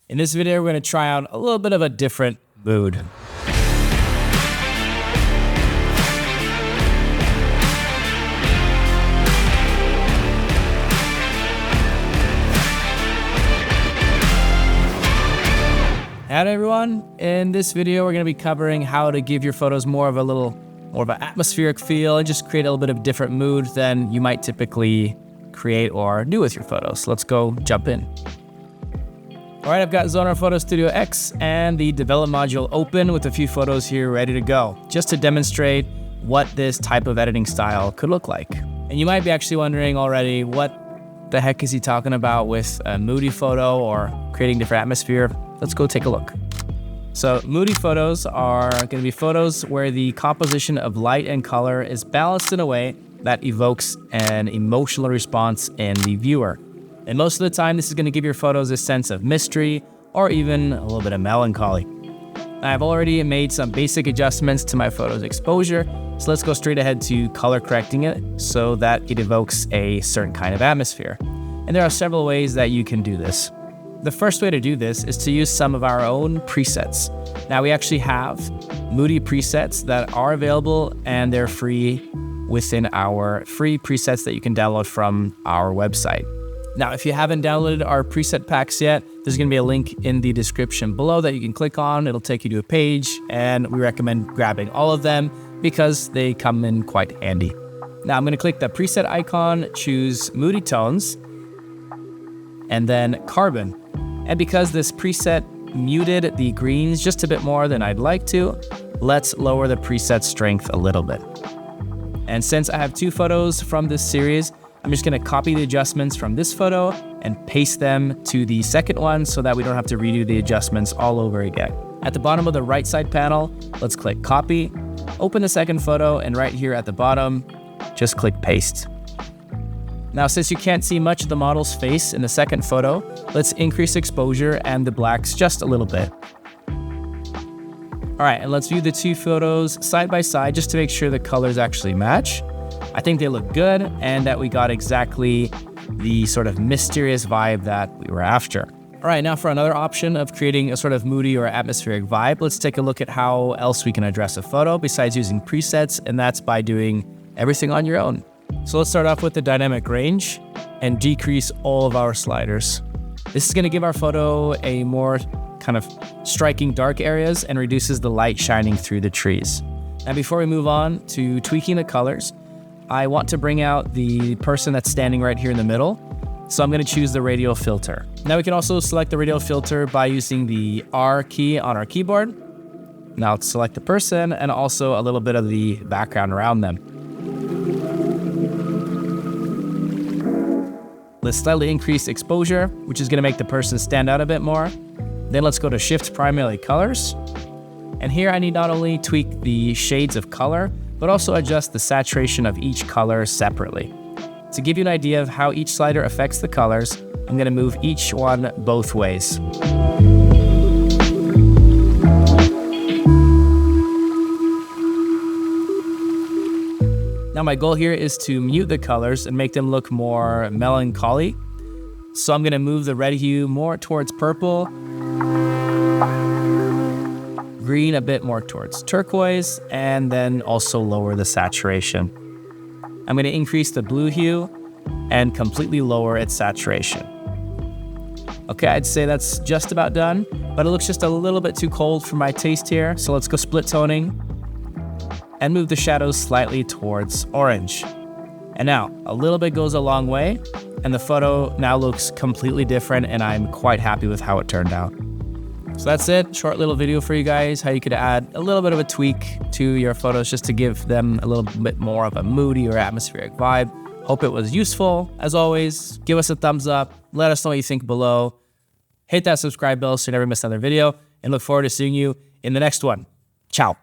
In this video, we're going to try out a little bit of a different mood. Howdy everyone. In this video, we're going to be covering how to give your photos more of an atmospheric feel and just create a little bit of different mood than you might typically create or do with your photos. Let's go jump in. All right, I've got Zonar Photo Studio X and the develop module open with a few photos here ready to go, just to demonstrate what this type of editing style could look like. And you might be actually wondering already, what the heck is he talking about with a moody photo or creating different atmosphere? Let's go take a look. So moody photos are going to be photos where the composition of light and color is balanced in a way that evokes an emotional response in the viewer. And most of the time, this is going to give your photos a sense of mystery or even a little bit of melancholy. I've already made some basic adjustments to my photo's exposure, so let's go straight ahead to color correcting it so that it evokes a certain kind of atmosphere. And there are several ways that you can do this. The first way to do this is to use some of our own presets. Now we actually have moody presets that are available and they're free within our free presets that you can download from our website. Now, if you haven't downloaded our preset packs yet, there's going to be a link in the description below that you can click on. It'll take you to a page, and we recommend grabbing all of them because they come in quite handy. Now, I'm going to click the preset icon, choose Moody Tones, and then Carbon. And because this preset muted the greens just a bit more than I'd like to, let's lower the preset strength a little bit. And since I have two photos from this series, I'm just going to copy the adjustments from this photo and paste them to the second one so that we don't have to redo the adjustments all over again. At the bottom of the right side panel, let's click copy, open the second photo, and right here at the bottom, just click paste. Now, since you can't see much of the model's face in the second photo, let's increase exposure and the blacks just a little bit. All right, and let's view the two photos side by side just to make sure the colors actually match. I think they look good and that we got exactly the sort of mysterious vibe that we were after. All right, now for another option of creating a sort of moody or atmospheric vibe, let's take a look at how else we can address a photo besides using presets, and that's by doing everything on your own. So let's start off with the dynamic range and decrease all of our sliders. This is going to give our photo a more kind of striking dark areas and reduces the light shining through the trees. Now before we move on to tweaking the colors, I want to bring out the person that's standing right here in the middle. So I'm going to choose the radial filter. Now we can also select the radial filter by using the R key on our keyboard. Now let's select the person and also a little bit of the background around them. Let's slightly increase exposure, which is going to make the person stand out a bit more. Then let's go to Shift Primarily Colors. And here I need not only tweak the shades of color, but also adjust the saturation of each color separately. To give you an idea of how each slider affects the colors, I'm going to move each one both ways. Now my goal here is to mute the colors and make them look more melancholy. So I'm going to move the red hue more towards purple, green a bit more towards turquoise, and then also lower the saturation. I'm going to increase the blue hue and completely lower its saturation. Okay, I'd say that's just about done, but it looks just a little bit too cold for my taste here. So let's go split toning and move the shadows slightly towards orange. And now a little bit goes a long way, and the photo now looks completely different, and I'm quite happy with how it turned out. So that's it, short little video for you guys, how you could add a little bit of a tweak to your photos just to give them a little bit more of a moody or atmospheric vibe. Hope it was useful. As always, give us a thumbs up, let us know what you think below. Hit that subscribe bell so you never miss another video, and look forward to seeing you in the next one. Ciao.